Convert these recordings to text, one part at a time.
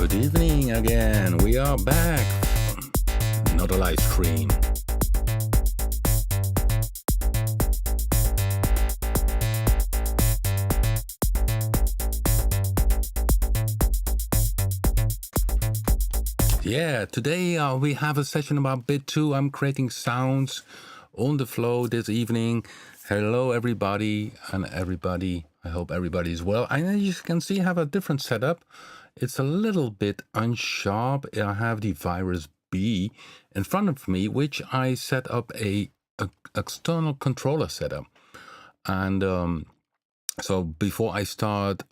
Good evening again. We are back. Not a live stream. Yeah, today we have a session about BIT-2. I'm creating sounds on the flow this evening. Hello, everybody, and everybody. I hope everybody is well. And as you can see, I have a different setup. It's a little bit unsharp. I have the Virus B in front of me, which I set up a external controller setup. And so before I start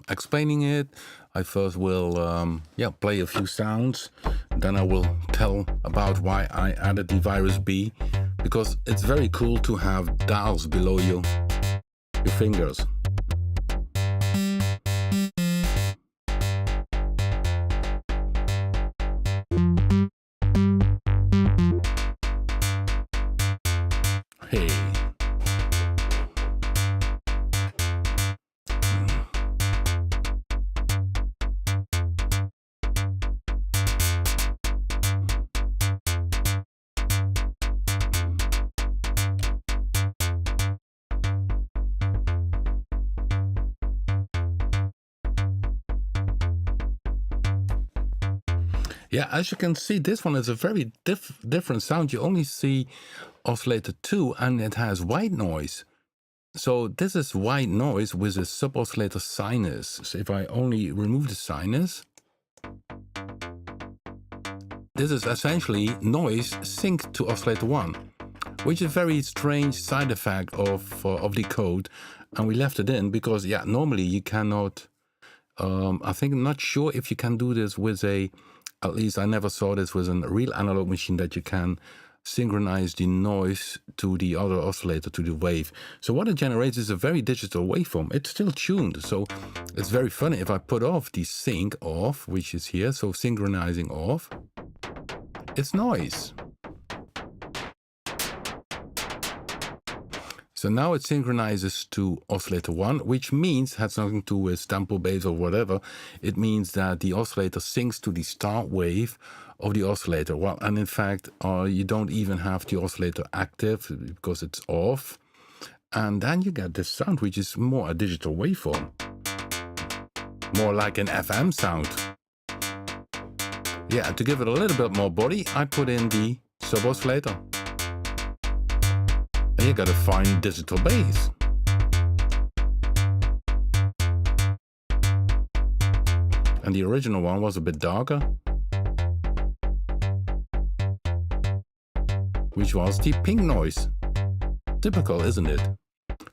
explaining it, I first will play a few sounds. Then I will tell about why I added the Virus B, because it's very cool to have dials below your fingers. Hey. Yeah, as you can see, this one is a very different sound. You only see Oscillator 2 and it has white noise. So this is white noise with a sub-oscillator sinus. So if I only remove the sinus, this is essentially noise synced to Oscillator 1, which is a very strange side effect of the code. And we left it in because, yeah, normally you cannot, I think, I'm not sure if you can do this with at least I never saw this with a real analog machine, that you can synchronize the noise to the other oscillator, to the wave. So what it generates is a very digital waveform. It's still tuned, so it's very funny. If I put off the sync off, which is here, so synchronizing off, it's noise. So now it synchronizes to Oscillator 1, which means, has nothing to do with sample base or whatever. It means that the oscillator syncs to the start wave of the oscillator. Well, and in fact, you don't even have the oscillator active because it's off. And then you get this sound, which is more a digital waveform. More like an FM sound. Yeah, to give it a little bit more body, I put in the sub-oscillator. And you got a fine digital bass. And the original one was a bit darker, which was the pink noise. Typical, isn't it?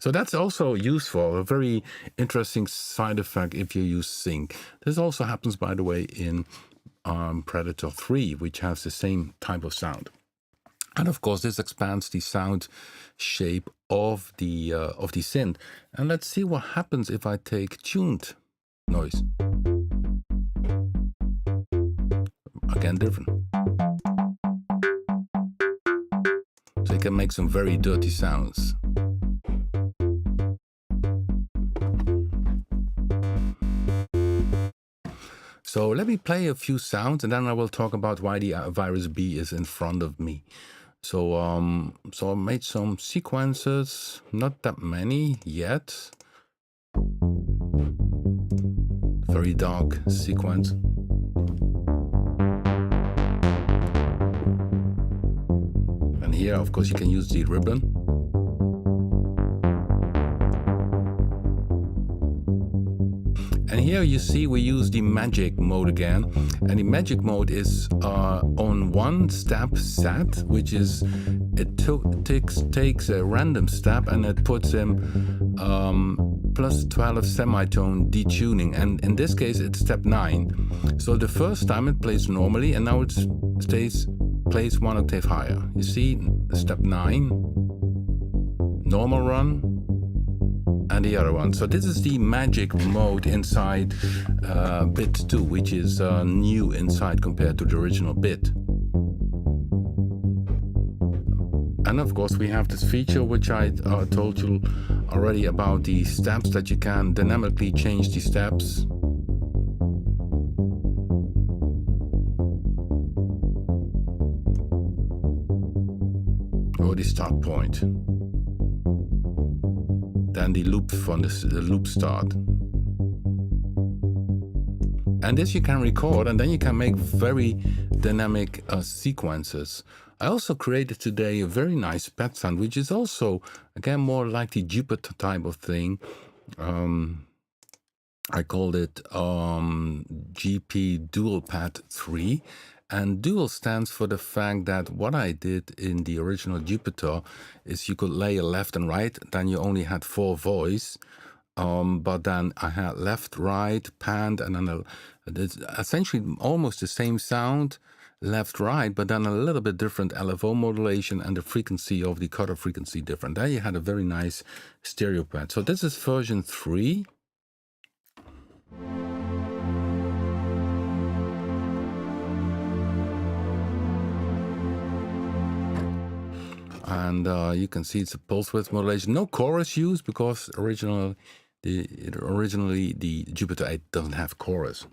So that's also useful, a very interesting side effect if you use sync. This also happens, by the way, in Predator 3, which has the same type of sound. And of course, this expands the sound shape of the synth. And let's see what happens if I take tuned noise. Again, different. So you can make some very dirty sounds. So let me play a few sounds, and then I will talk about why the Virus B is in front of me. So I made some sequences, not that many yet. Very dark sequence. And here, of course, you can use the ribbon. And here you see we use the magic mode again. And the magic mode is on one step set, which is, it takes a random step and it puts in plus 12 semitone detuning. And in this case, it's step 9. So the first time it plays normally, and now it plays one octave higher. You see, step 9, normal run, and the other one. So this is the magic mode inside BIT-2, which is new inside compared to the original bit. And of course we have this feature which I told you already about, the steps, that you can dynamically change the steps. for the start point. Then the loop from the loop start. And this you can record, and then you can make very dynamic sequences. I also created today a very nice pad sound, which is also, again, more like the Jupiter type of thing. I called it GP Dual Pad 3. And dual stands for the fact that what I did in the original Jupiter is you could layer left and right, then you only had 4 voice. But then I had left, right, panned, and then it's essentially almost the same sound, left, right, but then a little bit different LFO modulation and the frequency of the cutoff frequency different. There you had a very nice stereo pad. So this is version 3. And you can see it's a pulse width modulation. No chorus used because originally the Jupiter 8 doesn't have chorus.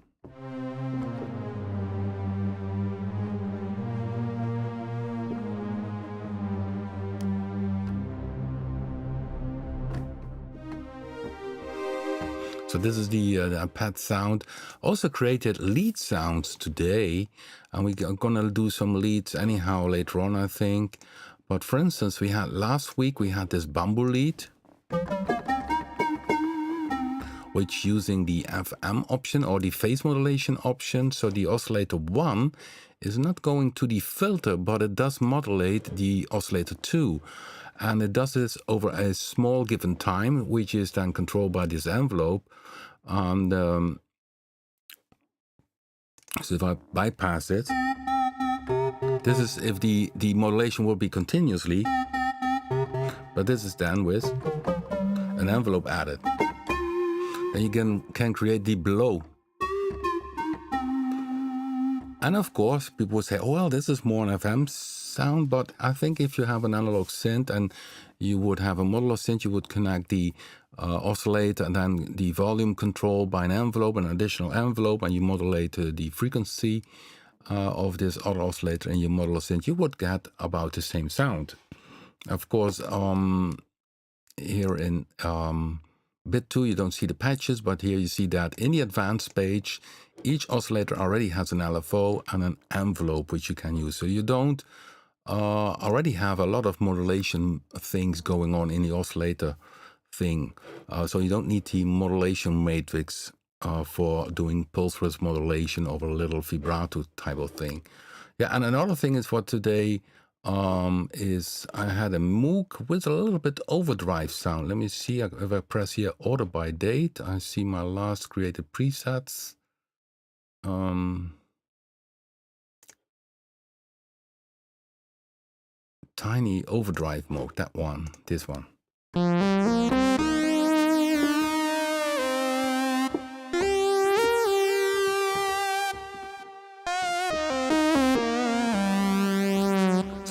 So this is the pad sound. Also created lead sounds today, and we're gonna do some leads anyhow later on, I think. But for instance, last week we had this bamboo lead, which using the FM option or the phase modulation option. So the oscillator 1 is not going to the filter, but it does modulate the oscillator 2. And it does this over a small given time, which is then controlled by this envelope. And so if I bypass it, this is if the modulation will be continuously, but this is then with an envelope added. Then you can create the below. And of course, people will say, oh, well, this is more an FM sound, but I think if you have an analog synth and you would have a modular synth, you would connect the oscillator and then the volume control by an envelope, an additional envelope, and you modulate the frequency of this other oscillator in your modular synth, you would get about the same sound. Of course, here in BIT-2 you don't see the patches, but here you see that in the advanced page, each oscillator already has an LFO and an envelope which you can use. So you don't already have a lot of modulation things going on in the oscillator thing. So you don't need the modulation matrix for doing pulse width modulation over a little vibrato type of thing. Yeah, and another thing is for today is I had a Moog with a little bit overdrive sound. Let me see if I press here order by date. I see my last created presets. Tiny overdrive mode, that one, this one.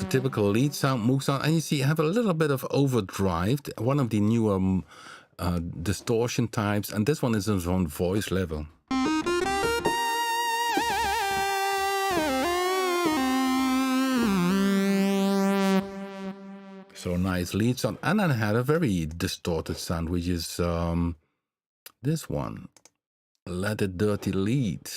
Typical lead sound, Moog sound, and you see you have a little bit of overdrive, one of the newer distortion types, and this one is on voice level. So nice lead sound, and then I had a very distorted sound, which is this one, Let It Dirty Lead.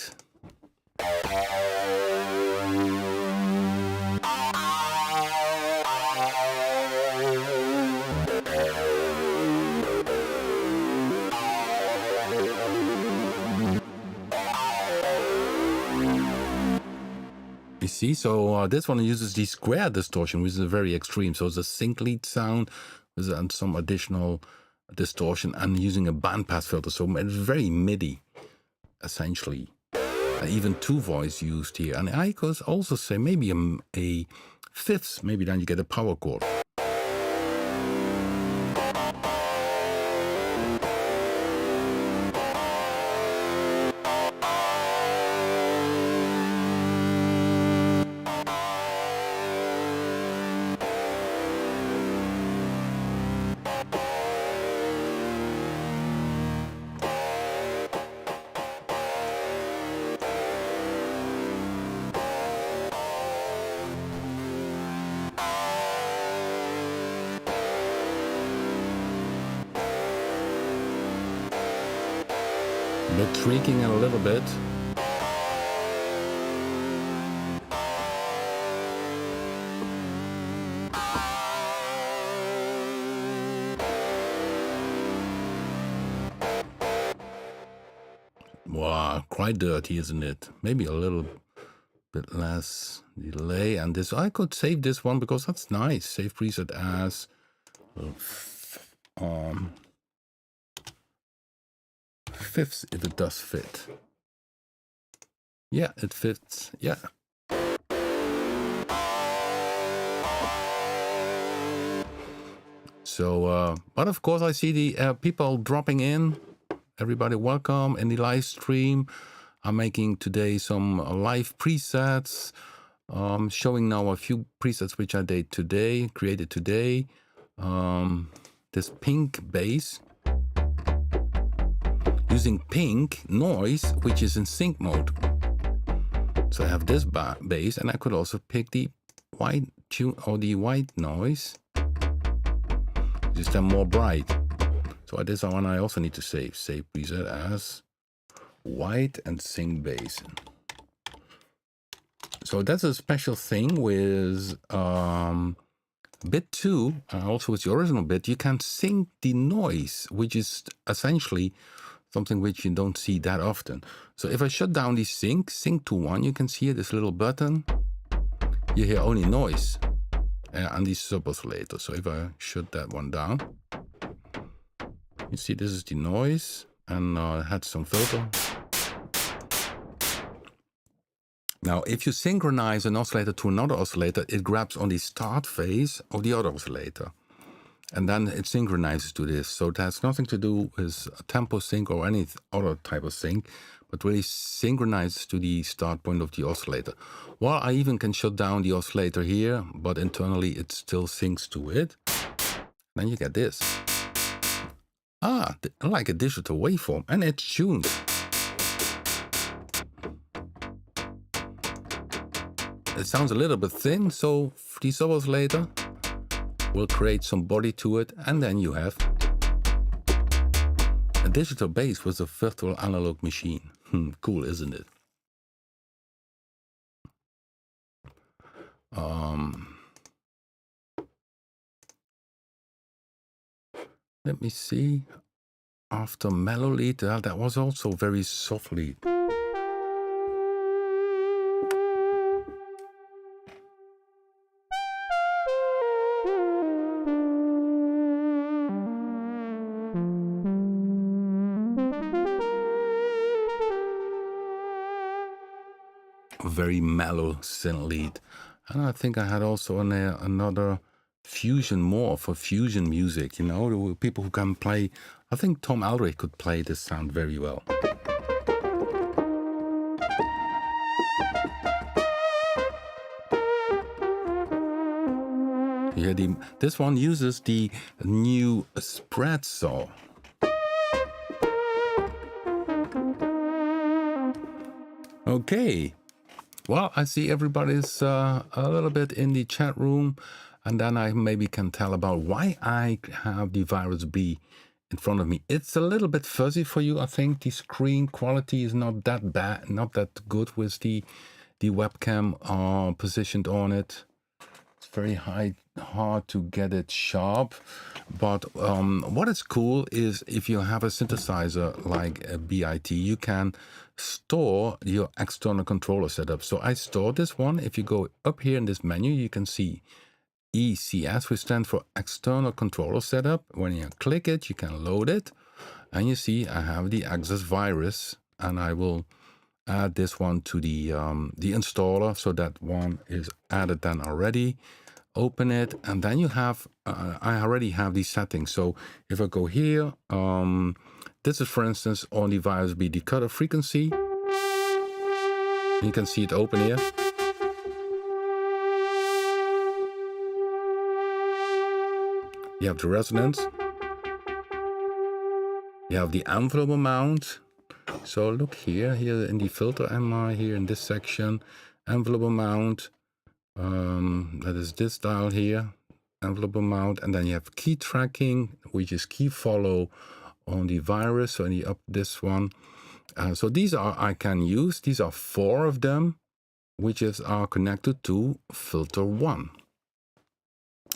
You see, so this one uses the square distortion, which is very extreme. So it's a sync lead sound with some additional distortion and using a bandpass filter. So it's very MIDI, essentially. Even 2 voice used here. And I could also say maybe a fifth, maybe then you get a power chord. But tweaking it a little bit. Wow, quite dirty, isn't it? Maybe a little bit less delay. And this, I could save this one because that's nice. Save preset as fifths if it does fit. Yeah, it fits. Yeah. So, but of course, I see the people dropping in. Everybody, welcome in the live stream. I'm making today some live presets, showing now a few presets which I did today, created today. This pink bass, using pink noise, which is in sync mode. So I have this bass, and I could also pick the white tune or the white noise, just then more bright. So this one I also need to save preset as white and sync bass. So that's a special thing with BIT-2, also with the original bit. You can sync the noise, which is essentially something which you don't see that often. So if I shut down the sync to 1, you can see this little button. You hear only noise and the sub oscillator. So if I shut that one down, you see this is the noise, and had some filter. Now, if you synchronize an oscillator to another oscillator, it grabs on the start phase of the other oscillator, and then it synchronizes to this. So it has nothing to do with a tempo sync or any other type of sync, but really synchronizes to the start point of the oscillator. Well, I even can shut down the oscillator here, but internally it still syncs to it. Then you get this. Like a digital waveform, and it's tuned. It sounds a little bit thin, so the sub oscillator will create some body to it, and then you have a digital bass with a virtual analog machine. Cool, isn't it? Let me see. After mellow lead, that was also very soft lead. Very mellow synth lead. And I think I had also another fusion, more for fusion music, you know, the people who can play. I think Tom Aldrich could play this sound very well. Yeah, this one uses the new spread saw. Okay. Well, I see everybody's a little bit in the chat room, and then I maybe can tell about why I have the Virus B in front of me. It's a little bit fuzzy for you. I think the screen quality is not that bad, not that good with the webcam positioned on it. It's very hard to get it sharp. But what is cool is if you have a synthesizer like a BIT, you can store your external controller setup. So I store this one. If you go up here in this menu, you can see ECS, which stands for external controller setup. When you click it, you can load it, and you see I have the Access Virus, and I will add this one to the installer. So that one is added then already. Open it, and then you have I already have these settings. So if I go here, this is, for instance, on the Virus B, the cutoff frequency. You can see it open here. You have the resonance. You have the envelope amount. So look here in the filter MI, here in this section, envelope amount. That is this dial here, envelope amount, and then you have key tracking, which is key follow on the Virus, so in the this one. So these I can use. These are 4 of them, which are connected to filter 1.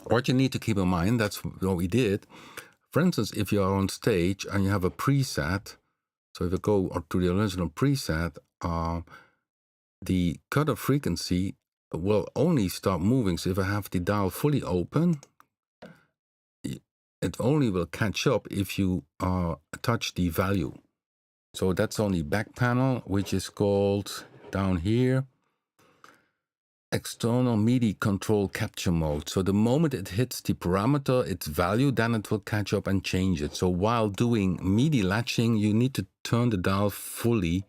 What you need to keep in mind, that's what we did. For instance, if you are on stage and you have a preset, so if you go to the original preset, the cutoff frequency will only start moving. So if I have the dial fully open, it only will catch up if you touch the value. So that's on the back panel, which is called down here, external MIDI control capture mode. So the moment it hits the parameter, its value, then it will catch up and change it. So while doing MIDI latching, you need to turn the dial fully.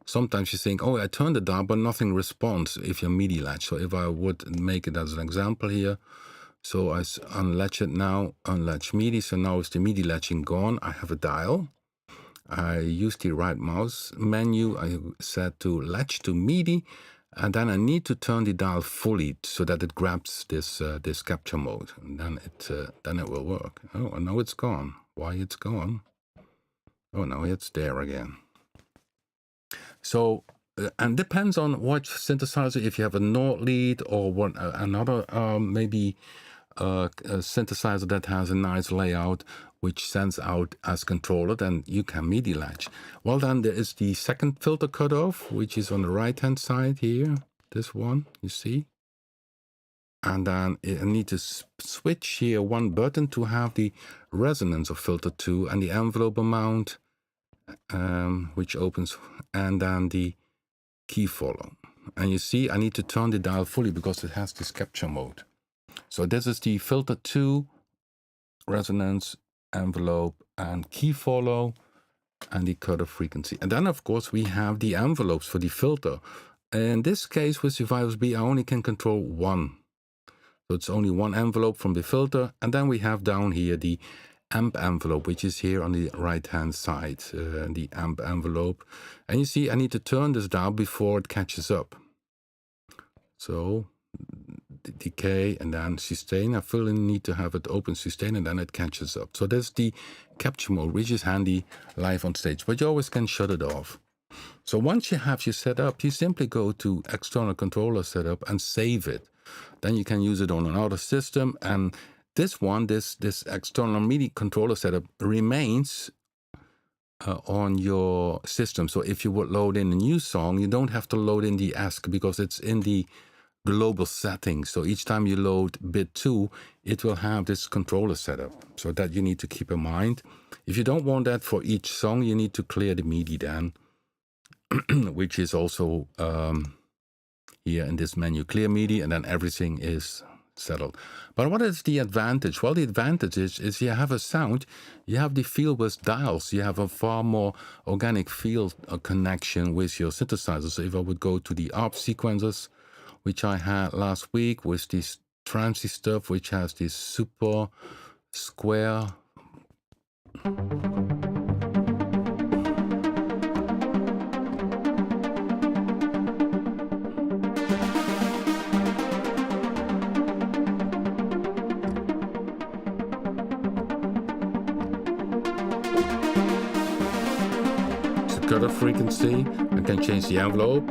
Sometimes you think, oh, I turned the dial, but nothing responds if you MIDI latch. So if I would make it as an example here, so I unlatch it now, unlatch MIDI. So now is the MIDI latching gone. I have a dial. I use the right mouse menu. I set to latch to MIDI. And then I need to turn the dial fully so that it grabs this this capture mode, and then it will work. Oh, now it's gone. Why it's gone? Oh, now it's there again. So, and depends on what synthesizer. If you have a Nord lead or another maybe a synthesizer that has a nice layout which sends out as controller, then you can MIDI latch. Well, then there is the second filter cutoff, which is on the right hand side here. This one, you see. And then I need to switch here one button to have the resonance of filter 2 and the envelope amount, which opens, and then the key follow. And you see, I need to turn the dial fully because it has this capture mode. So this is the filter 2, resonance, envelope, and key follow, and the cutoff frequency. And then, of course, we have the envelopes for the filter. In this case, with the Virus B, I only can control one. So it's only one envelope from the filter. And then we have down here the amp envelope, which is here on the right-hand side, the amp envelope. And you see, I need to turn this down before it catches up. So decay and then sustain. I fully need to have it open sustain and then it catches up. So that's the capture mode, which is handy live on stage, but you always can shut it off. So once you have your setup, you simply go to external controller setup and save it. Then you can use it on another system. And this one, this external MIDI controller setup remains on your system. So if you would load in a new song, you don't have to load in the ESC because it's in the global settings. So each time you load BIT-2, it will have this controller setup. So that you need to keep in mind. If you don't want that for each song, you need to clear the MIDI then, which is also here in this menu, clear MIDI, and then everything is settled. But what is the advantage? Well, the advantage is you have a sound, you have the feel with dials, you have a far more organic field connection with your synthesizer. So if I would go to the ARP sequencers, which I had last week with this trancy stuff, which has this super square. Cutoff frequency, I can change the envelope.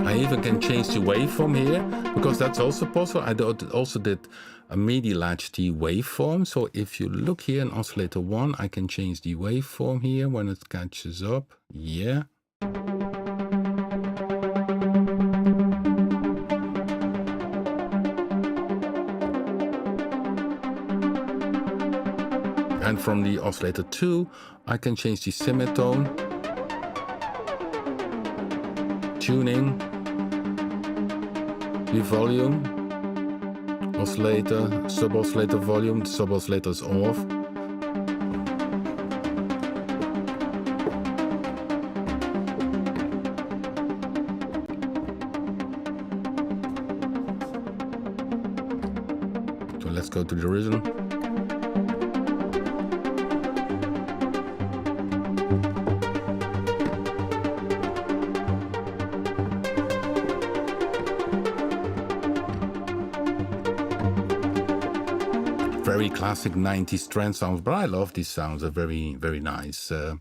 I even can change the waveform here, because that's also possible. I also did a MIDI latch the waveform. So if you look here in Oscillator 1, I can change the waveform here when it catches up. Yeah. And from the Oscillator 2, I can change the semitone, tuning, the volume, oscillator, sub-oscillator volume, sub-oscillator is off. So let's go to the original. very classic 90s trance sounds, but I love these sounds. They're very, very nice. And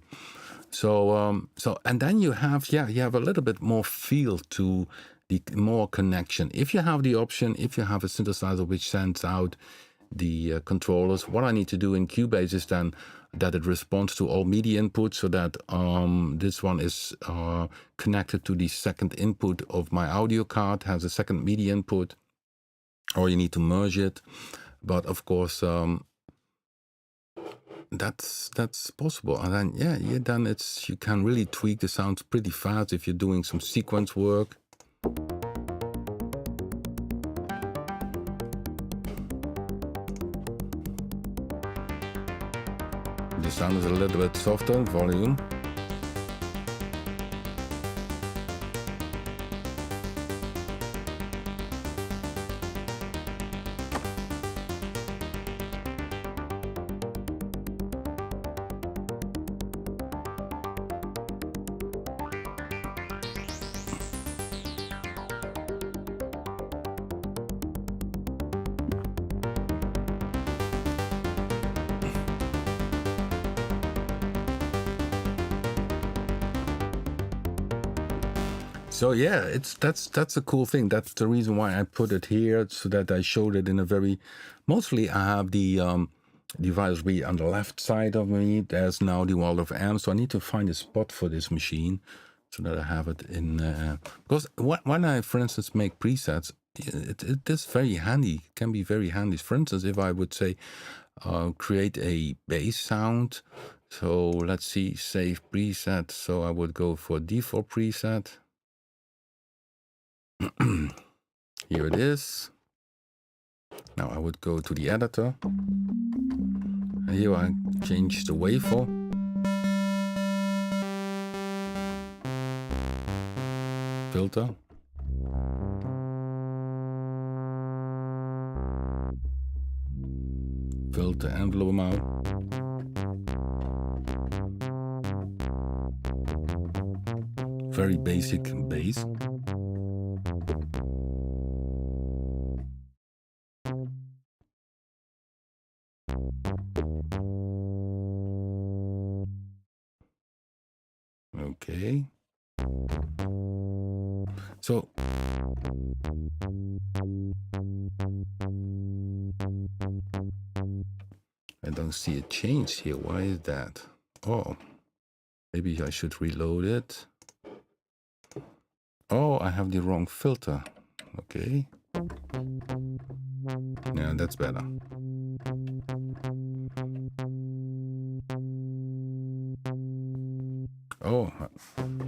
then you have a little bit more feel to the more connection. If you have the option, if you have a synthesizer which sends out the controllers, what I need to do in Cubase is then that it responds to all MIDI inputs, so that this one is connected to the second input of my audio card, has a second MIDI input, or you need to merge it. But of course, that's possible. And then then you can really tweak the sounds pretty fast if you're doing some sequence work. The sound is a little bit softer, volume. So yeah, that's a cool thing. That's the reason why I put it here, so that I showed it in a very. Mostly, I have the device be on the left side of me. There's now the wall of amps, so I need to find a spot for this machine, so that I have it in. Because when I, for instance, make presets, it is very handy. It can be very handy. For instance, if I would say create a bass sound. So let's see, save preset. So I would go for default preset. Here it is. Now I would go to the editor. And here I change the waveform. Filter. Filter envelope amount. Very basic bass. Okay. So I don't see a change here. Why is that? Oh, maybe I should reload it. Oh, I have the wrong filter. Okay. Yeah, that's better. Oh,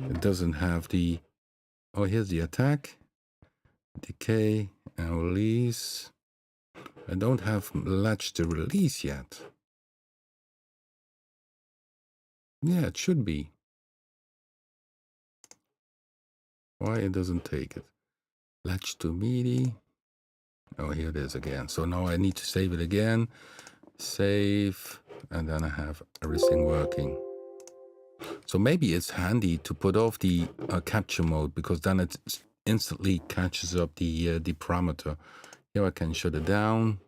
it doesn't have the. Oh, here's the attack, decay, and release. I don't have latch to release yet. Yeah, it should be. Why it doesn't take it? Latch to MIDI. Oh, here it is again. So now I need to save it again. Save, and then I have everything working. So maybe it's handy to put off the capture mode, because then it instantly catches up the parameter. Here I can shut it down.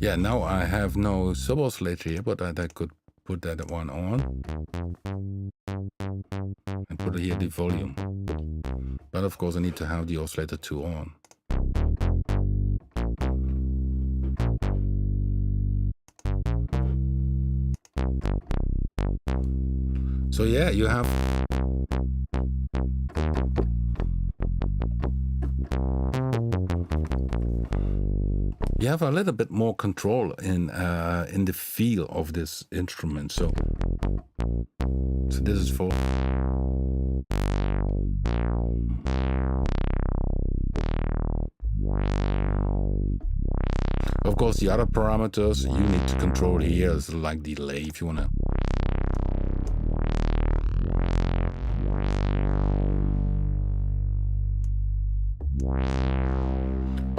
Yeah, now I have no sub-oscillator here, but I could put that one on and put here the volume. But of course I need to have the oscillator 2 on. So yeah, you have a little bit more control in the feel of this instrument. So this is for. Of course, the other parameters you need to control here is like delay if you want to.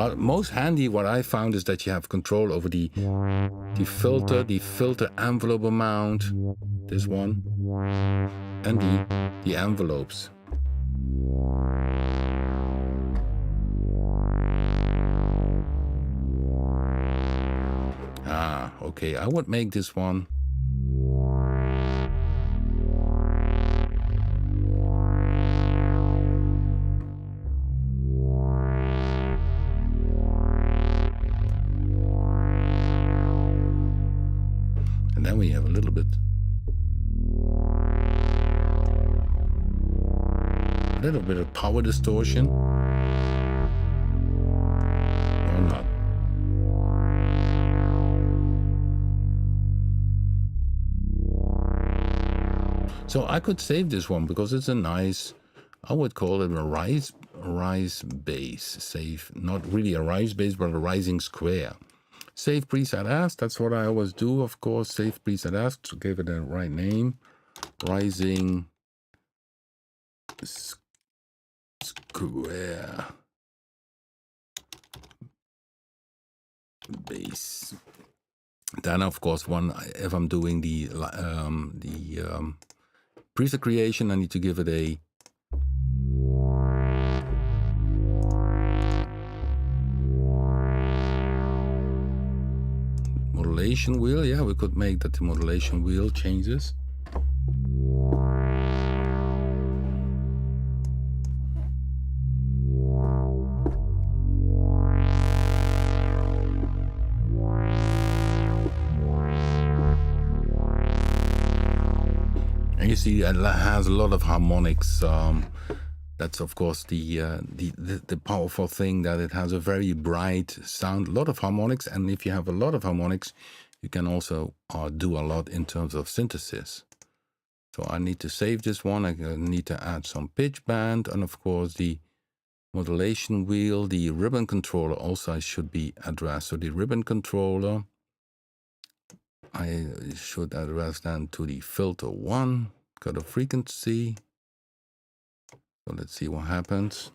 But most handy, what I found is that you have control over the filter envelope amount, this one, and the envelopes. Ah, okay, I would make this one. And then we have a little bit of power distortion. Or not. So I could save this one because it's a nice, I would call it a rise bass. Save, not really a rise bass, but a rising square. Save preset as, that's what I always do, of course. Save preset as to give it a right name. Rising square bass. Then, of course, if I'm doing the preset creation, I need to give it a modulation wheel. Yeah, we could make that the modulation wheel changes. And you see it has a lot of harmonics. That's of course the powerful thing, that it has a very bright sound, a lot of harmonics. And if you have a lot of harmonics, you can also do a lot in terms of synthesis. So I need to save this one. I need to add some pitch bend, and of course the modulation wheel, the ribbon controller also should be addressed. So the ribbon controller, I should address then to the filter 1, got a frequency. So let's see what happens.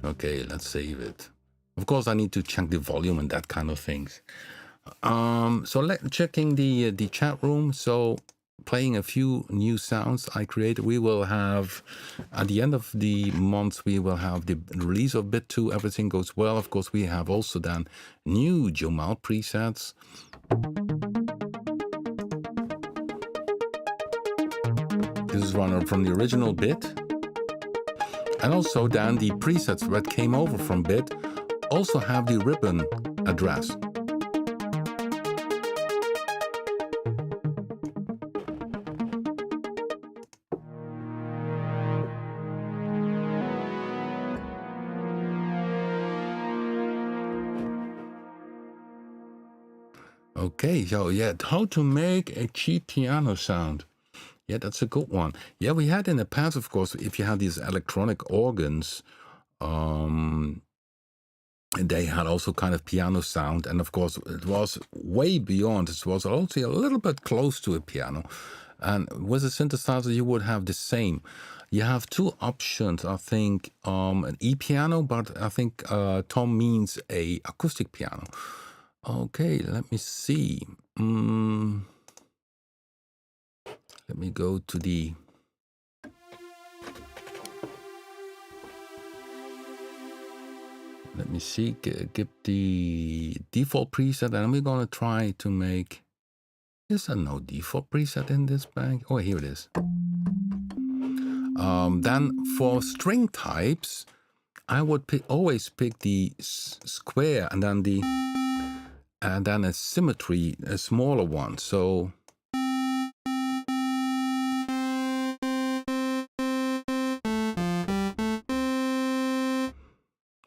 Okay, let's save it. Of course, I need to check the volume and that kind of things. So checking the chat room. So playing a few new sounds I created. We will have, at the end of the month, we will have the release of BIT-2. Everything goes well. Of course, we have also done new Jamal presets. This is one from the original BIT. And also then the presets that came over from BIT also have the ribbon address. Okay, so yeah, how to make a cheap piano sound. Yeah, that's a good one. Yeah, we had in the past, of course, if you had these electronic organs, they had also kind of piano sound. And of course, it was way beyond. It was also a little bit close to a piano. And with a synthesizer, you would have the same. You have two options, I think, an e-piano, but I think Tom means a acoustic piano. Okay, let me see. Let me go to the... Let me see, give the default preset, and we're going to try to make... Is there no default preset in this bag? Oh, here it is. Then for string types, I would always pick the square and then a symmetry, a smaller one. So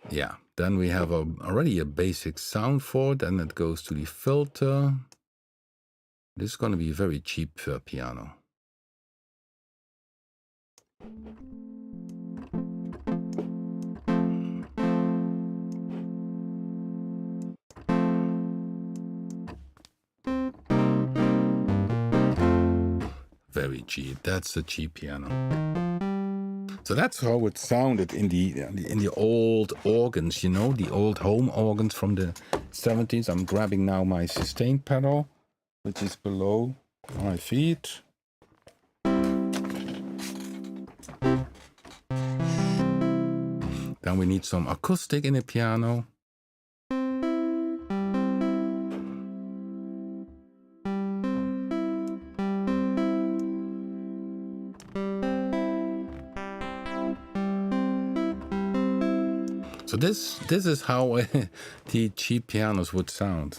yeah, then we have already a basic sound for it, and it goes to the filter. This is going to be a very cheap piano. very cheap. That's a cheap piano. So that's how it sounded in the old organs, you know, the old home organs from the 70s. I'm grabbing now my sustain pedal, which is below my feet. Then we need some acoustic in the piano. So this is how the cheap pianos would sound.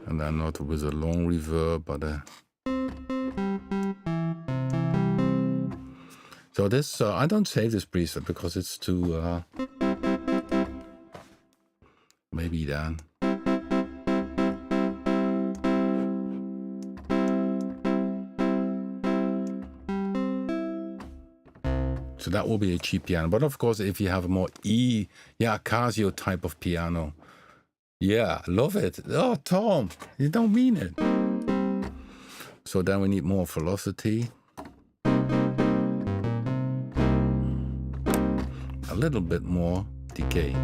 And then not with a long reverb, but so this I don't save this preset because it's too maybe then. So that will be a cheap piano. But of course, if you have a more Casio type of piano, yeah, love it. Oh, Tom, you don't mean it. So then we need more velocity. A little bit more decay.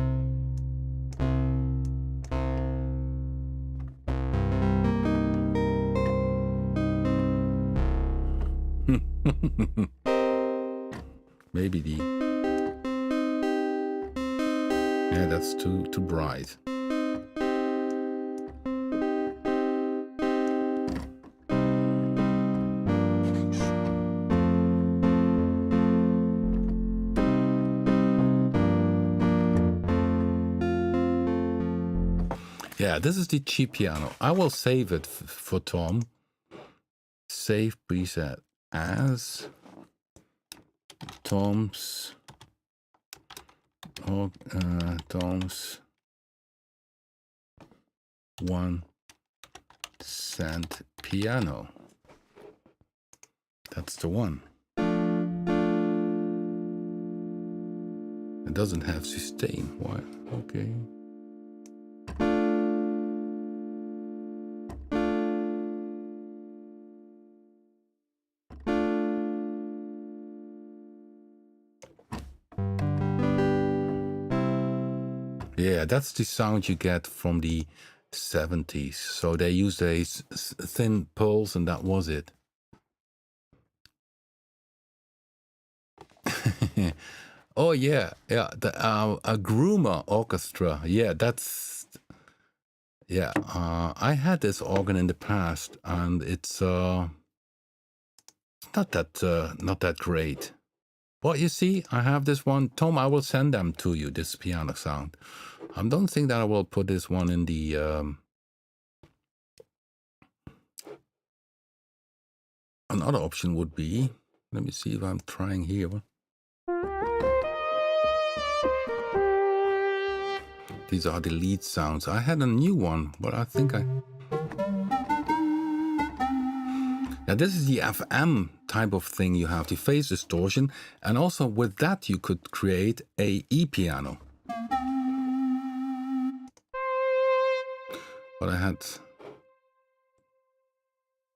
Maybe yeah, that's too bright. Yeah, this is the cheap piano. I will save it for Tom. Save preset as Tom's Tom's 1 cent piano. That's the one. It doesn't have sustain. Why? Okay. Yeah, that's the sound you get from the 70s. So they used a thin pulse and that was it. Oh yeah, a groomer orchestra. Yeah, that's yeah. I had this organ in the past, and it's not that great. But you see, I have this one. Tom, I will send them to you. This piano sound. I don't think that I will put this one in the. Another option would be. Let me see if I'm trying here. These are the lead sounds. I had a new one, but I think I... Now this is the FM type of thing you have, the phase distortion, and also with that you could create a E-piano. But I had...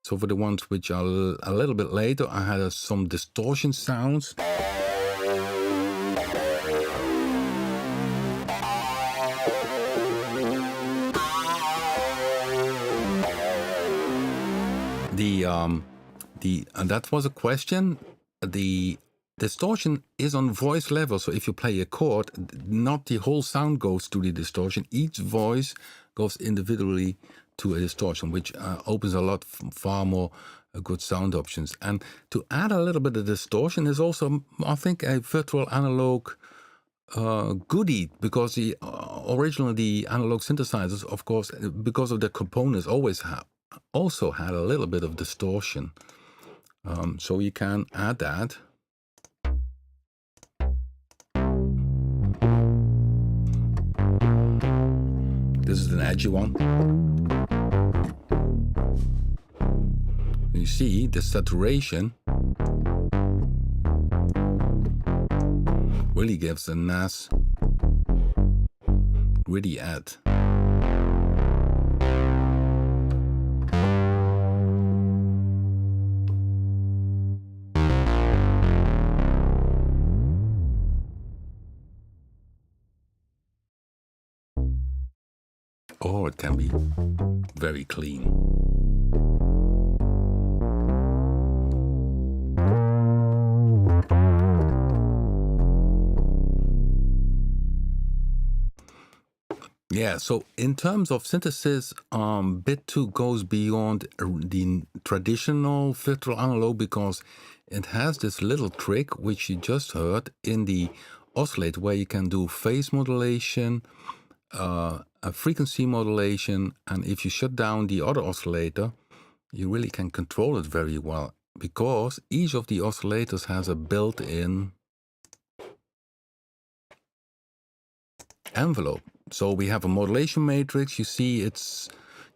So for the ones which are a little bit later, I had some distortion sounds. And that was a question. The distortion is on voice level, so if you play a chord, not the whole sound goes to the distortion. Each voice goes individually to a distortion, which opens a lot far more good sound options. And to add a little bit of distortion is also, I think, a virtual analog goodie, because the originally the analog synthesizers, of course, because of the components, also had a little bit of distortion. So you can add that. This is an edgy one. You see the saturation really gives a nice would really add. Or it can be very clean. Yeah, so in terms of synthesis, BIT-2 goes beyond the traditional virtual analog because it has this little trick, which you just heard in the oscillator, where you can do phase modulation, a frequency modulation, and if you shut down the other oscillator, you really can control it very well because each of the oscillators has a built-in envelope. So we have a modulation matrix. You see you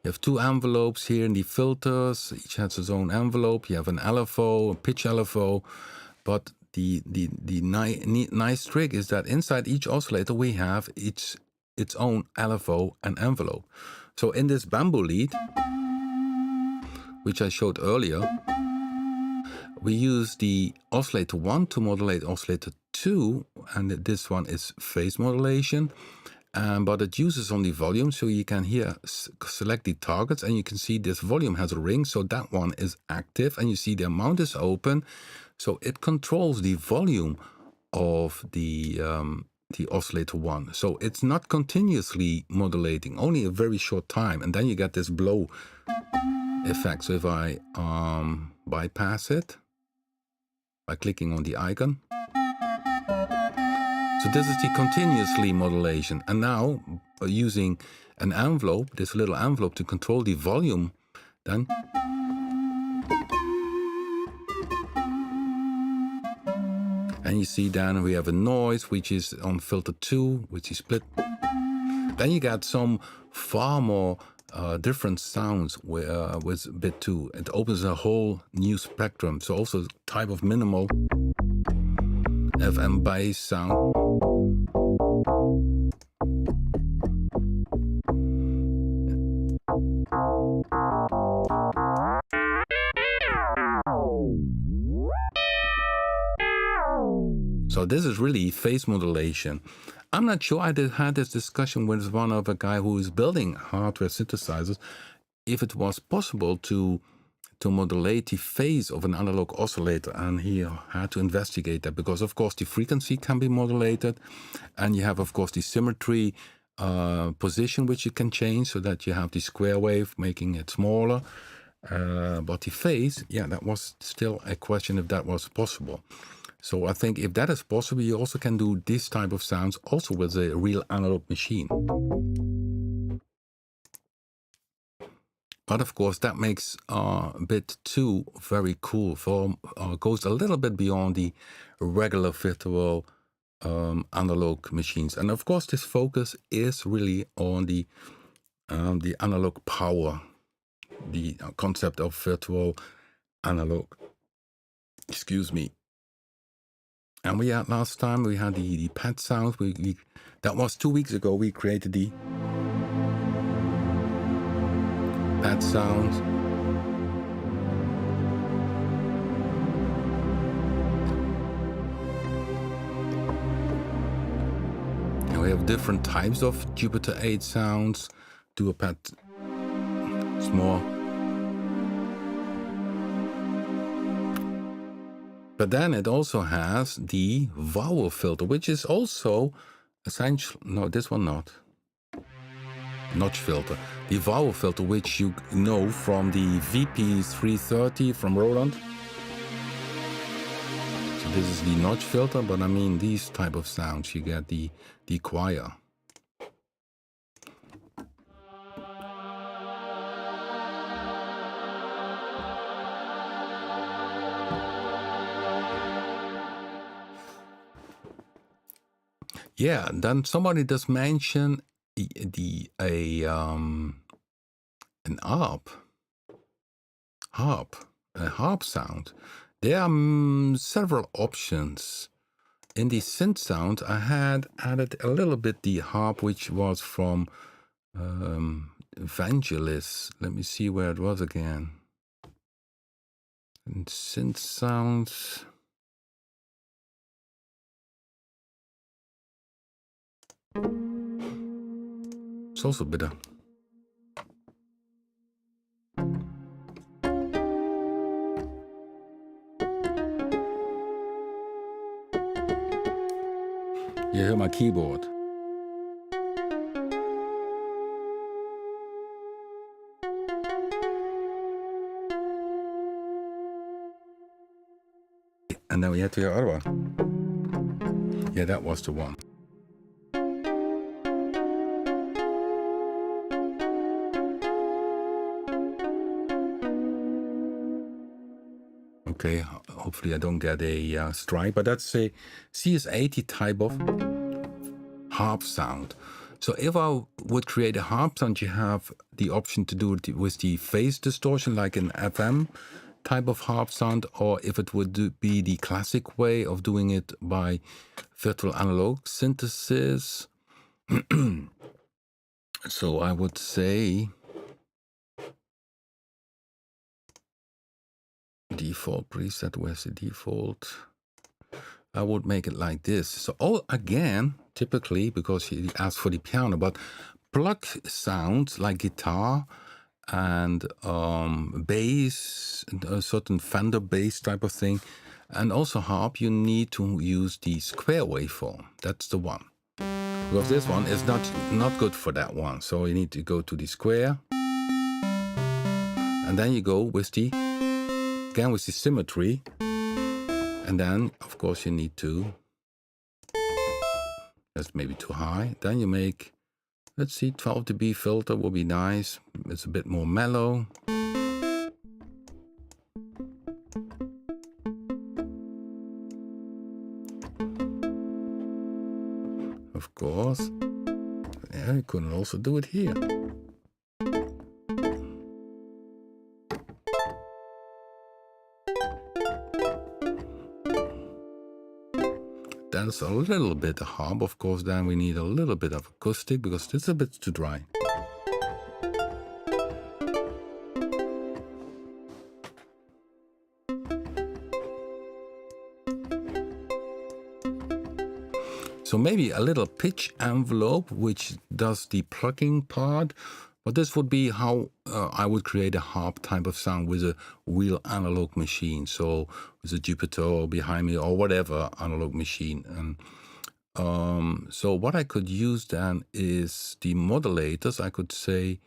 have two envelopes here in the filters. Each has its own envelope. You have an LFO, a pitch LFO. But the nice trick is that inside each oscillator we have its own LFO and envelope. So in this bamboo lead, which I showed earlier, we use the oscillator 1 to modulate oscillator 2, and this one is phase modulation. But it uses only volume, so you can here select the targets, and you can see this volume has a ring, so that one is active, and you see the amount is open, so it controls the volume of the oscillator 1. So it's not continuously modulating, only a very short time, and then you get this blow effect. So if I bypass it by clicking on the icon. So this is the continuously modulation. And now using an envelope, this little envelope to control the volume, then and you see then we have a noise which is on filter 2, which is split. Then you get some far more different sounds with BIT-2. It opens a whole new spectrum. So also type of minimal FM bass sound. So this is really phase modulation. I'm not sure. I had this discussion with one of a guy who is building hardware synthesizers, if it was possible to modulate the phase of an analog oscillator, and he had to investigate that because of course the frequency can be modulated, and you have of course the symmetry position which you can change so that you have the square wave making it smaller, but the phase, yeah, that was still a question if that was possible. So I think if that is possible, you also can do this type of sounds also with a real analog machine. But of course, that makes BIT-2 very cool. Goes a little bit beyond the regular virtual analog machines. And of course, this focus is really on the analog power, the concept of virtual analog. Excuse me. And we had last time we had the pad sound. That was 2 weeks ago. We created the pad sounds. And we have different types of Jupiter 8 sounds. Do a pad. It's more. But then it also has the vowel filter, which is also essential. No, this one not. Notch filter. The vowel filter, which you know from the VP330 from Roland. So this is the notch filter, but I mean these type of sounds, you get the choir. Yeah, then somebody does mention an harp sound. There are several options. in the synth sounds, I had added a little bit the harp, which was from Evangelist. Let me see where it was again. And synth sounds. It's also better. You hear my keyboard. And then we had to hear the other one. Yeah, that was the one. Okay, hopefully I don't get a strike, but that's a CS80 type of harp sound. So if I would create a harp sound, you have the option to do it with the phase distortion, like an FM type of harp sound, or if it would be the classic way of doing it by virtual analog synthesis. So I would say default preset, where's the default? I would make it like this. So again, typically, because he asked for the piano, but plug sounds like guitar and bass, a certain Fender bass type of thing, and also harp, you need to use the square waveform. That's the one. Because this one is not good for that one. So you need to go to the square. And then you go with the, again with the symmetry. And then, of course, you need to, that's maybe too high. Then you make, let's see, 12 dB filter will be nice. It's a bit more mellow. Of course. Yeah, you couldn't also do it here. That's a little bit of harp. Of course, then we need a little bit of acoustic because it's a bit too dry. So maybe a little pitch envelope, which does the plugging part. But this would be how I would create a harp type of sound with a real analog machine. So with a Jupiter behind me or whatever analog machine. And so what I could use then is the modulators. I could say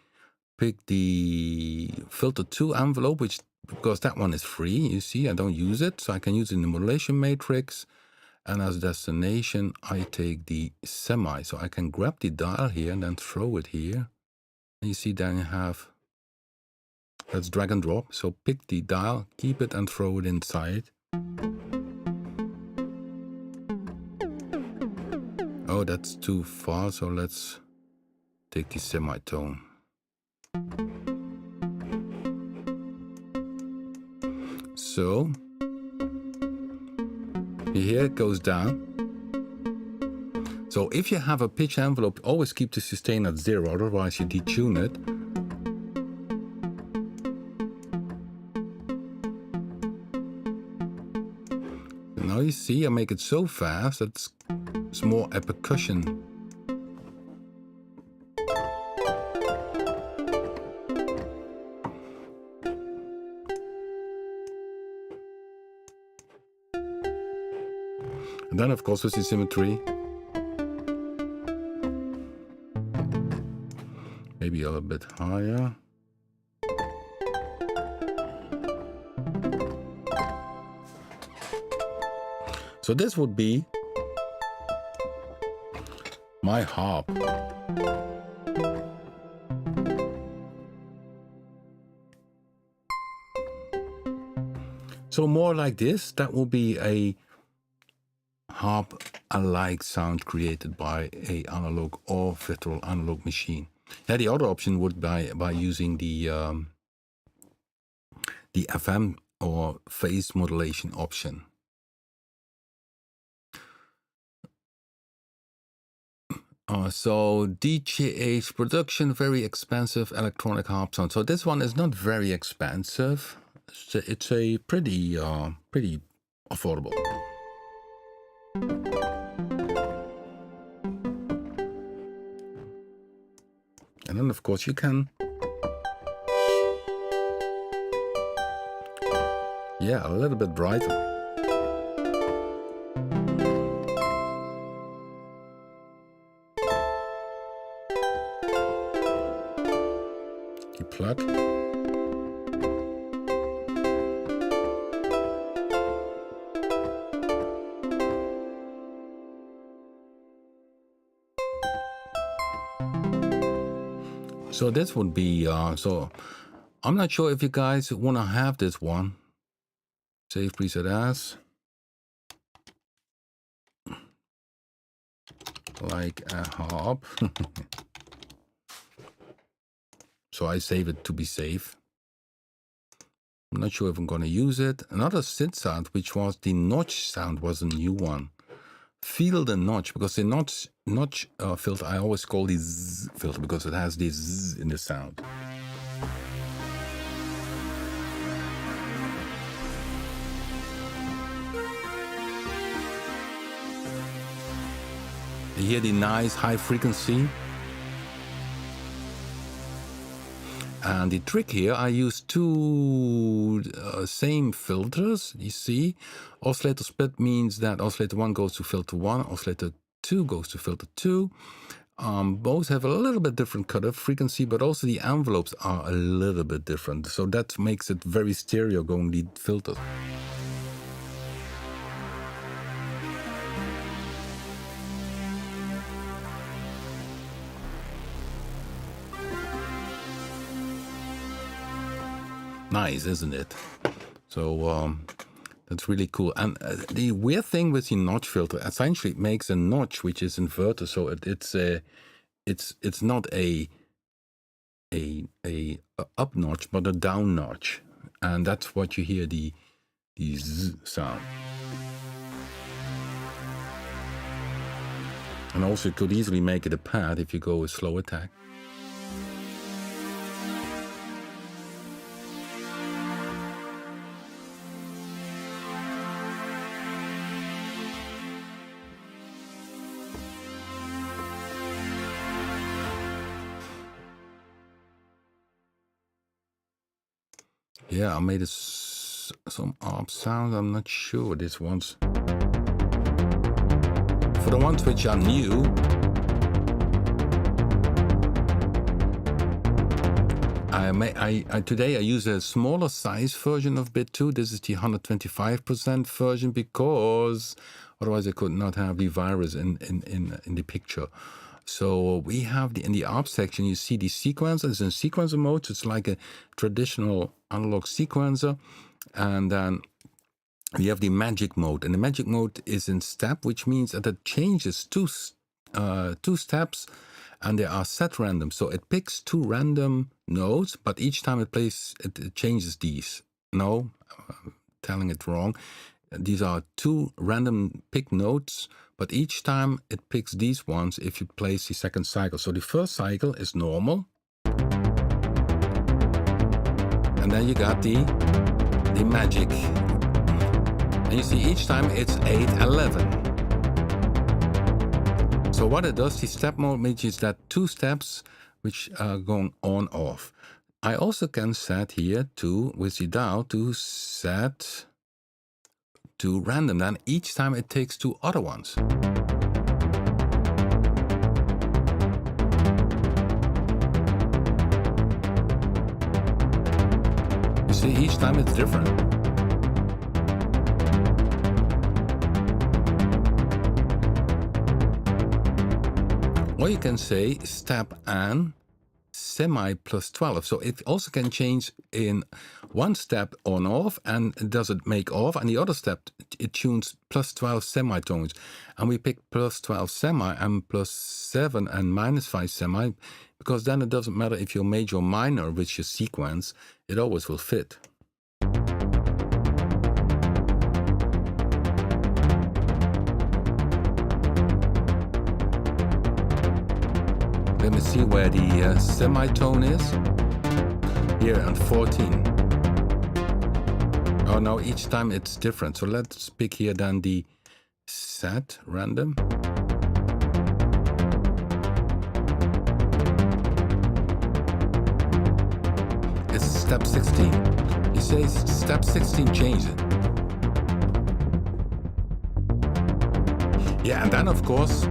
pick the filter 2 envelope, which because that one is free. You see, I don't use it, so I can use it in the modulation matrix. And as destination, I take the semi. So I can grab the dial here and then throw it here. And you see, then you have, let's drag and drop. So pick the dial, keep it and throw it inside. Oh, that's too far. So let's take the semitone. So here it goes down. So if you have a pitch envelope, always keep the sustain at 0, otherwise you detune it. So now you see I make it so fast that it's more a percussion. And then of course with the symmetry, maybe a little bit higher. So this would be my harp. So more like this, that will be a harp-alike sound created by a analog or virtual analog machine. Yeah, the other option would by using the FM or phase modulation option. So DJH production, very expensive electronic harp sound. So this one is not very expensive. It's a pretty pretty affordable. And then of course you can, yeah, a little bit brighter. You plug. So this would be, so I'm not sure if you guys want to have this one. Save preset as. Like a harp. So I save it to be safe. I'm not sure if I'm going to use it. Another synth sound, which was the notch sound, was a new one. Feel the notch, because the notch filter, I always call the zzz filter because it has this zzz in the sound. You hear the nice high frequency. And the trick here, I use two same filters, you see. Oscillator split means that oscillator 1 goes to filter 1, oscillator 2 goes to filter 2. Both have a little bit different cutoff frequency, but also the envelopes are a little bit different. So that makes it very stereo going the filters. Nice, isn't it? So that's really cool. And the weird thing with the notch filter, essentially it makes a notch which is inverted, so it's not a up notch but a down notch, and that's what you hear the zzz sound. And also you could easily make it a pad if you go with slow attack. Yeah, I made some ARP sounds. I'm not sure this one's. For the ones which are new, today I use a smaller size version of BIT-2. This is the 125% version because otherwise I could not have the virus in the picture. So we have in the ARP section, you see the sequencer. It's in sequencer mode. So it's like a traditional analog sequencer. And then we have the magic mode. And the magic mode is in step, which means that it changes two steps and they are set random. So it picks two random notes, but each time it changes these. No, I'm telling it wrong. These are two random pick notes, but each time it picks these ones if you place the second cycle. So the first cycle is normal. And then you got the magic. And you see each time it's 8, 11. So what it does, the step mode means that two steps which are going on off. I also can set here with the dial to set to random, then each time it takes two other ones. You see, each time it's different. Or you can say step and semi plus 12. So it also can change in one step on off and does it make off, and the other step it tunes plus 12 semitones. And we pick plus 12 semi and plus 7 and minus 5 semi, because then it doesn't matter if you're major or minor with your sequence, it always will fit. Let me see where the semitone is. Here on 14. Oh no, each time it's different. So let's pick here then the set random. It's step 16. He says step 16 change it. Yeah, and then of course,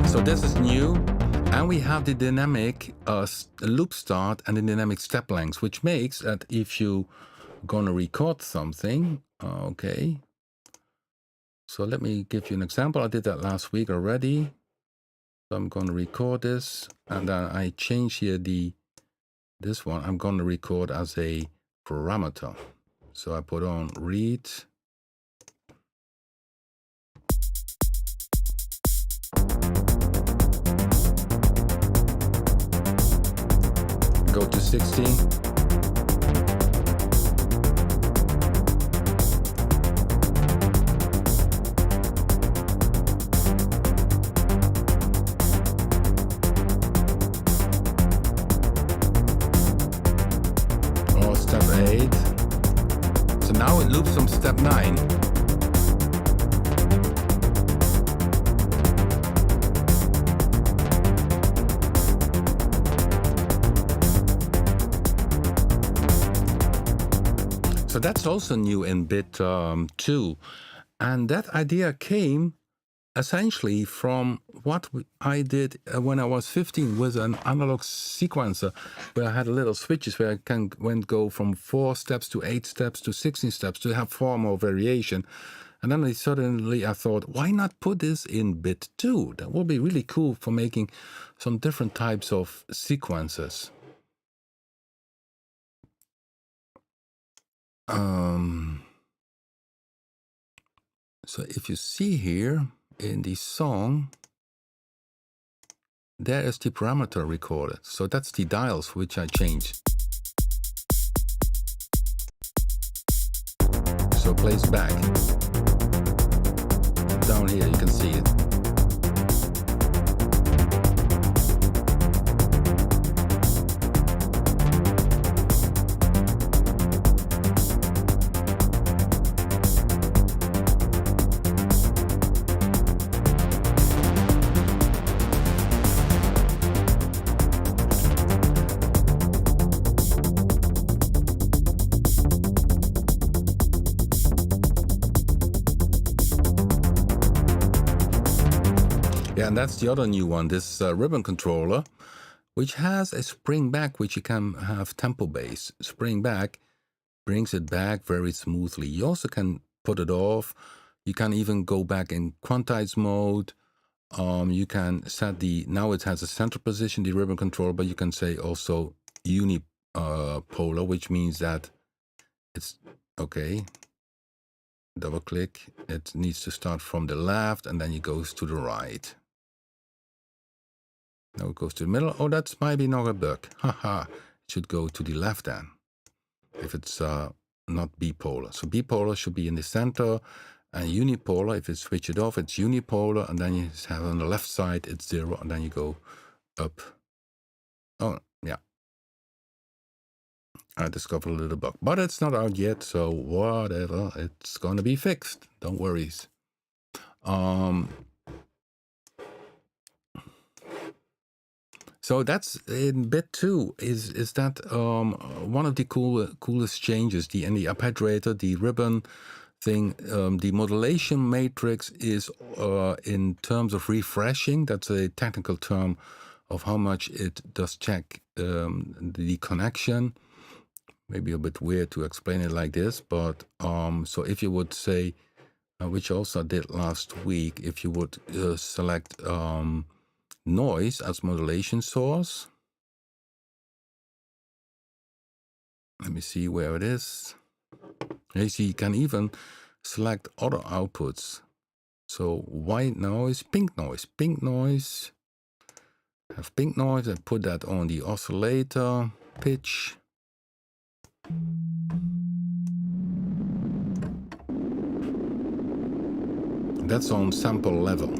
so this is new, and we have the dynamic loop start and the dynamic step length, which makes that if you gonna record something, okay. So let me give you an example. I did that last week already. So I'm gonna record this, and then I change here this one. I'm gonna record as a parameter. So I put on read. Go to 16. Or step 8. So now it loops from step 9. So that's also new in BIT-2. And that idea came essentially from what I did when I was 15 with an analog sequencer, where I had little switches where I can go from 4 steps to 8 steps to 16 steps to have far more variation. And then suddenly I thought, why not put this in BIT-2? That would be really cool for making some different types of sequences. So if you see here in the song, there is the parameter recorded. So that's the dials which I changed. So plays back. Down here you can see it. Yeah, and that's the other new one, this ribbon controller, which has a spring back, which you can have tempo bass. Spring back brings it back very smoothly. You also can put it off. You can even go back in quantize mode. You can set now it has a center position, the ribbon controller, but you can say also unipolar, which means that it's okay. Double click, it needs to start from the left and then it goes to the right. Now it goes to the middle. Oh, that's maybe not a bug. Haha, it should go to the left then, if it's not bipolar. So bipolar should be in the center, and unipolar, if you switch it off, it's unipolar, and then you have on the left side, it's 0, and then you go up. Oh, yeah. I discovered a little bug, but it's not out yet, so whatever, it's gonna be fixed. Don't worry. So that's in BIT-2 is that one of the coolest changes, in the arpeggiator, the ribbon thing, the modulation matrix is in terms of refreshing. That's a technical term of how much it does check the connection. Maybe a bit weird to explain it like this, but so if you would say, which also I did last week, if you would select noise as modulation source. Let me see where it is. You see, you can even select other outputs. So white noise, pink noise, pink noise. Have pink noise and put that on the oscillator pitch. That's on sample level.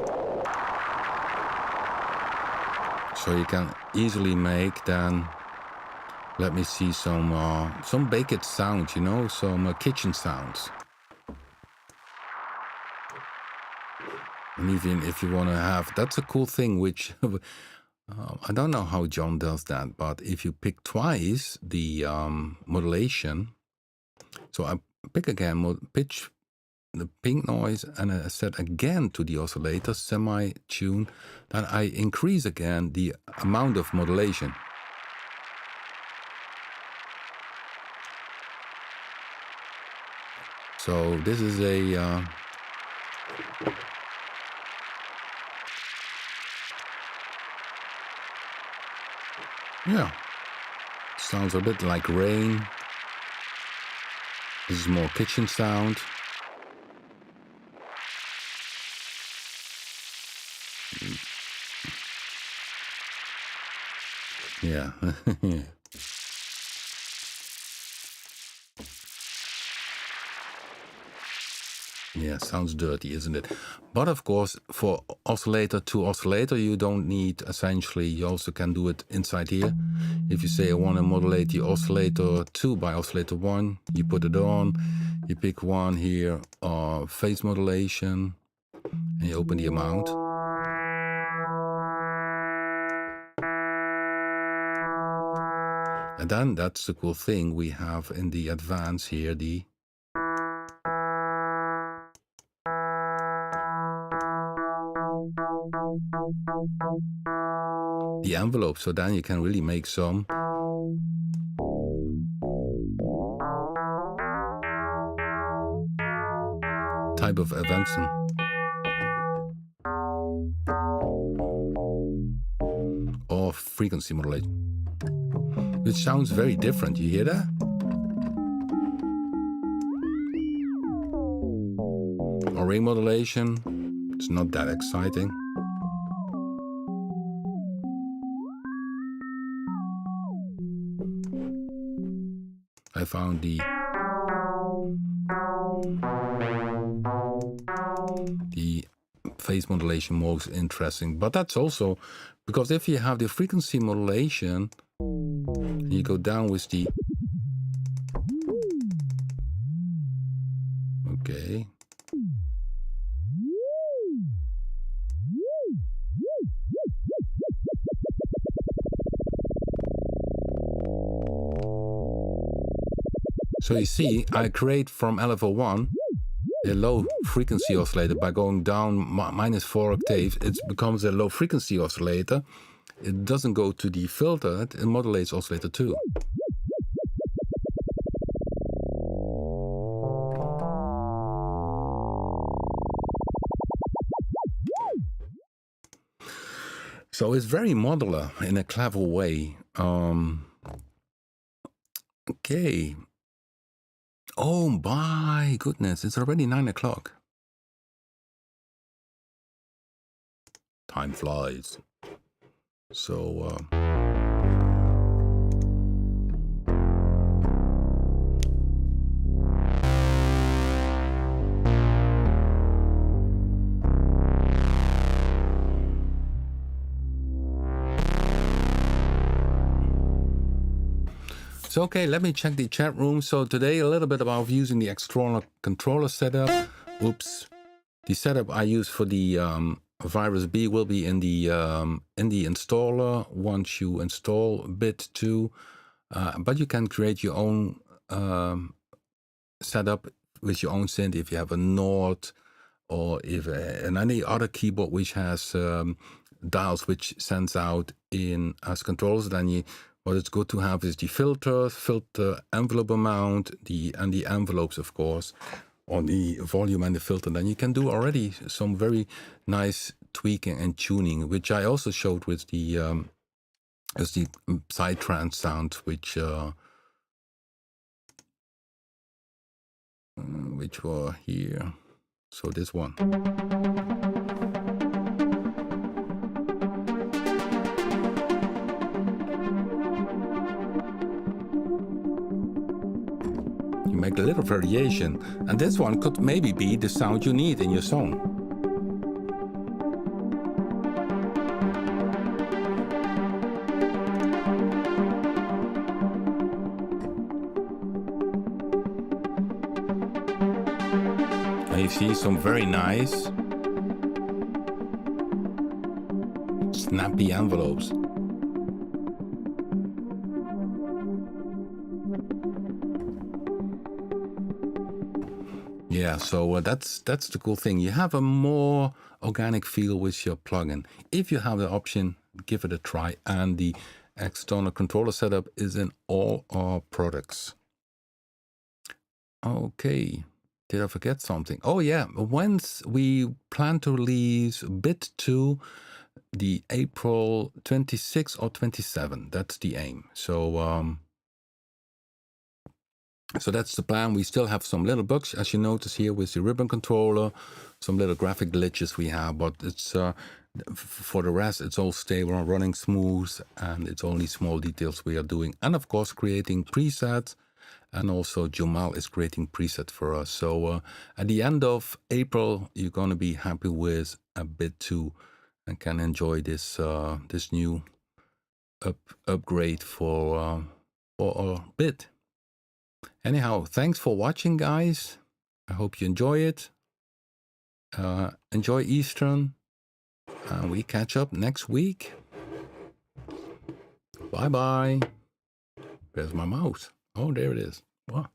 So you can easily make then, let me see, some baked sounds, you know, some kitchen sounds. And even if you want to have, that's a cool thing, which I don't know how John does that, but if you pick twice the modulation, so I pick again, pitch the pink noise, and I set again to the oscillator, semi-tune, then I increase again the amount of modulation. So this is a yeah, sounds a bit like rain. This is more kitchen sound. Yeah. Yeah, sounds dirty, isn't it? But of course, for oscillator to oscillator, you don't need, essentially, you also can do it inside here. If you say I want to modulate the oscillator 2 by oscillator 1, you put it on, you pick one here, phase modulation, and you open the amount. And then that's the cool thing, we have in the advance here the envelope, so then you can really make some type of events or frequency modulation, which sounds very different. You hear that? Or ring modulation, it's not that exciting. I found the phase modulation most interesting, but that's also because if you have the frequency modulation, you go down with the okay. So you see, I create from LFO1 a low frequency oscillator by going down -4 octaves. It becomes a low frequency oscillator. It doesn't go to the filter, it modulates oscillator 2. So it's very modular in a clever way. Okay. Oh my goodness, it's already 9 o'clock. Time flies. So, So, okay, let me check the chat room. So today a little bit about using the external controller setup. Oops. The setup I use for the Virus B will be in the installer once you install BIT-2. But you can create your own setup with your own synth if you have a Nord or if and any other keyboard which has dials which sends out in as controls. Then what it's good to have is the filter envelope amount, and the envelopes, of course, on the volume and the filter. Then you can do already some very nice tweaking and tuning, which I also showed with the psytrance sound, which were here. So this one. Make a little variation, and this one could maybe be the sound you need in your song. you see some very nice snappy envelopes. Yeah, so that's the cool thing. You have a more organic feel with your plugin. If you have the option, give it a try. And the external controller setup is in all our products. Okay, did I forget something? Oh yeah, once we plan to release BIT-2, the April 26 or 27, that's the aim. So so that's the plan. We still have some little bugs, as you notice here, with the ribbon controller, some little graphic glitches we have, but it's for the rest, it's all stable and running smooth, and it's only small details we are doing. And of course, creating presets, and also Jamal is creating presets for us. So at the end of April, you're going to be happy with a BIT-2 and can enjoy this this new upgrade for our bit. Anyhow, thanks for watching, guys. I hope you enjoy it. Enjoy Eastern. And we catch up next week. Bye-bye. Where's my mouse? Oh, there it is. Wow.